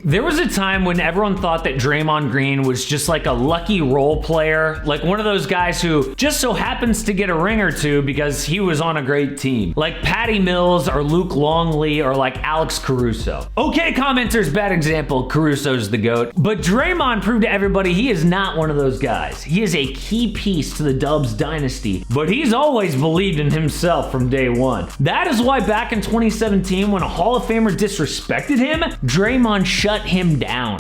There was a time when everyone thought that Draymond Green was just like a lucky role player, like one of those guys who just so happens to get a ring or two because he was on a great team. Like Patty Mills or Luke Longley or like Alex Caruso. Okay, commenters, bad example, Caruso's the GOAT. But Draymond proved to everybody he is not one of those guys. He is a key piece to the Dubs dynasty, but he's always believed in himself from day one. That is why back in 2017, when a Hall of Famer disrespected him, Draymond shut him down.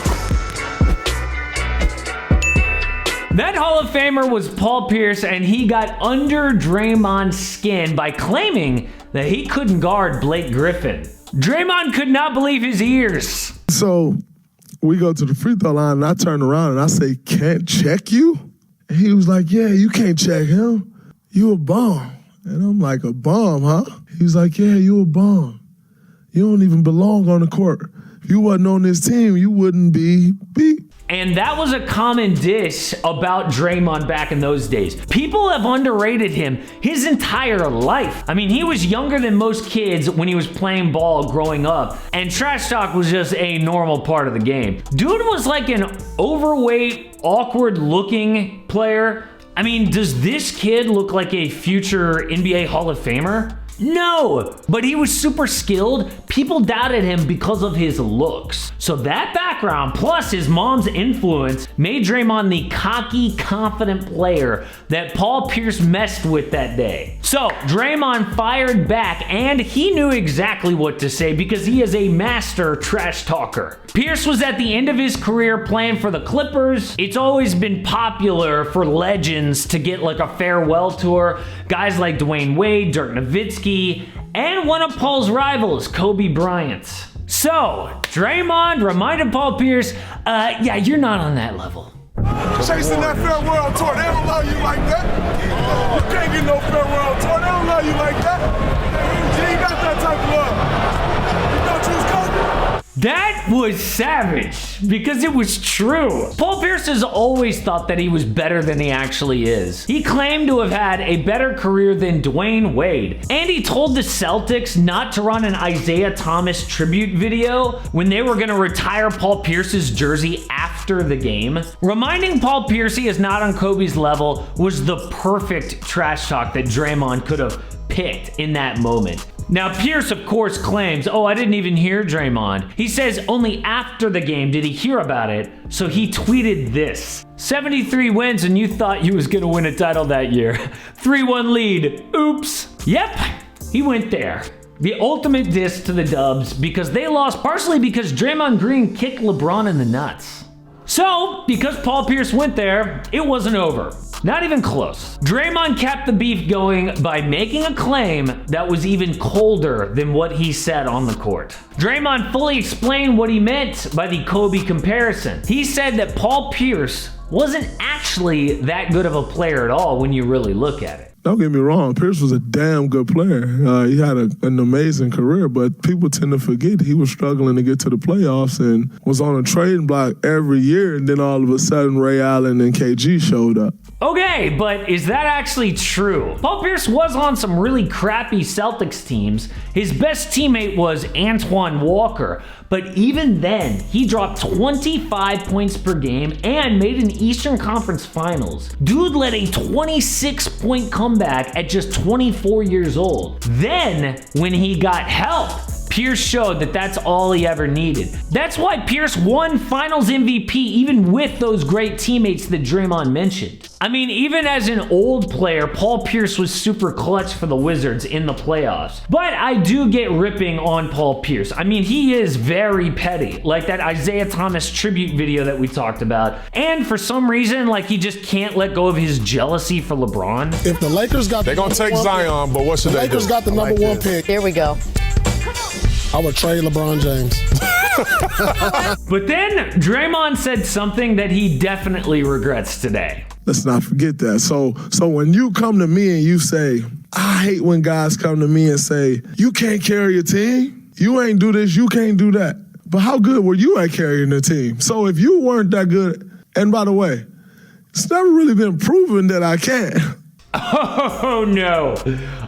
That Hall of Famer was Paul Pierce, and he got under Draymond's skin by claiming that he couldn't guard Blake Griffin. Draymond could not believe his ears. So we go to the free throw line, and I turn around and I say, "Can't check you?" And he was like, "Yeah, you can't check him. You a bum." And I'm like, "A bum, huh?" He was like, "Yeah, you a bum. You don't even belong on the court. If you wasn't on this team, you wouldn't be beat." And that was a common dish about Draymond back in those days. People have underrated him his entire life. I mean, he was younger than most kids when he was playing ball growing up, and trash talk was just a normal part of the game. Dude was like an overweight, awkward-looking player. I mean, does this kid look like a future NBA Hall of Famer? No, but he was super skilled. People doubted him because of his looks. So that background, plus his mom's influence, made Draymond the cocky, confident player that Paul Pierce messed with that day. So Draymond fired back, and he knew exactly what to say because he is a master trash talker. Pierce was at the end of his career playing for the Clippers. It's always been popular for legends to get like a farewell tour. Guys like Dwayne Wade, Dirk Nowitzki, and one of Paul's rivals, Kobe Bryant. So, Draymond reminded Paul Pierce, yeah, you're not on that level. Chasing that farewell tour, they don't love you like that. You can't get no farewell tour, they don't love you like that. You ain't got that type of love. You thought you was Kobe? That was savage because it was true. Paul Pierce has always thought that he was better than he actually is. He claimed to have had a better career than Dwayne Wade, and he told the Celtics not to run an Isaiah Thomas tribute video when they were going to retire Paul Pierce's jersey after the game. Reminding Paul Pierce he is not on Kobe's level was the perfect trash talk that Draymond could have picked in that moment. Now, Pierce, of course, claims, "Oh, I didn't even hear Draymond." He says only after the game did he hear about it, so he tweeted this. 73 wins and you thought you was gonna win a title that year. 3-1 lead. Oops. Yep, he went there. The ultimate diss to the Dubs because they lost partially because Draymond Green kicked LeBron in the nuts. So, because Paul Pierce went there, it wasn't over. Not even close. Draymond kept the beef going by making a claim that was even colder than what he said on the court. Draymond fully explained what he meant by the Kobe comparison. He said that Paul Pierce wasn't actually that good of a player at all when you really look at it. Don't get me wrong, Pierce was a damn good player. He had an amazing career, but people tend to forget he was struggling to get to the playoffs and was on a trading block every year, and then all of a sudden Ray Allen and KG showed up. Okay, but is that actually true? Paul Pierce was on some really crappy Celtics teams. His best teammate was Antoine Walker, but even then, he dropped 25 points per game and made an Eastern Conference Finals. Dude led a 26-point comeback at just 24 years old. Then, when he got help, Pierce showed that that's all he ever needed. That's why Pierce won Finals MVP even with those great teammates that Draymond mentioned. I mean, even as an old player, Paul Pierce was super clutch for the Wizards in the playoffs. But I do get ripping on Paul Pierce. I mean, he is very petty, like that Isaiah Thomas tribute video that we talked about. And for some reason, like he just can't let go of his jealousy for LeBron. If the Lakers got they're gonna take Zion, but what should they do? The Lakers got the number one pick. Here we go. I would trade LeBron James. But then Draymond said something that he definitely regrets today. Let's not forget that. So when you come to me and you say, I hate when guys come to me and say, you can't carry a team. You ain't do this, you can't do that. But how good were you at carrying the team? So if you weren't that good, and by the way, it's never really been proven that I can. Oh no.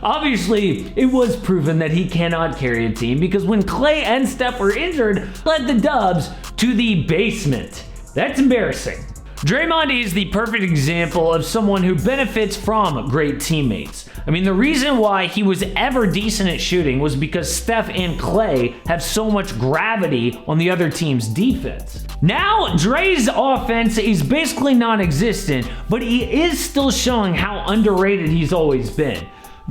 Obviously, it was proven that he cannot carry a team because when Clay and Steph were injured, led the Dubs to the basement. That's embarrassing. Draymond is the perfect example of someone who benefits from great teammates. I mean, the reason why he was ever decent at shooting was because Steph and Clay have so much gravity on the other team's defense. Now, Dre's offense is basically non-existent, but he is still showing how underrated he's always been.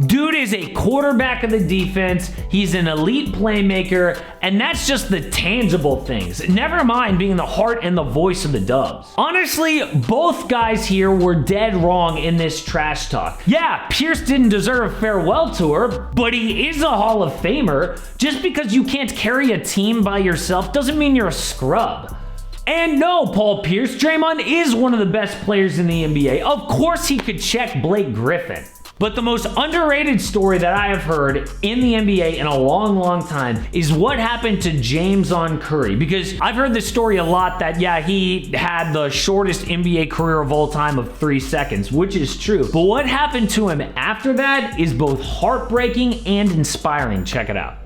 Dude is a quarterback of the defense, he's an elite playmaker, and that's just the tangible things. Never mind being the heart and the voice of the Dubs. Honestly, both guys here were dead wrong in this trash talk. Yeah, Pierce didn't deserve a farewell tour, but he is a Hall of Famer. Just because you can't carry a team by yourself doesn't mean you're a scrub. And no, Paul Pierce, Draymond is one of the best players in the NBA. Of course he could check Blake Griffin. But the most underrated story that I have heard in the NBA in a long, long time is what happened to James on Curry. Because I've heard this story a lot that, yeah, he had the shortest NBA career of all time of 3 seconds, which is true. But what happened to him after that is both heartbreaking and inspiring. Check it out.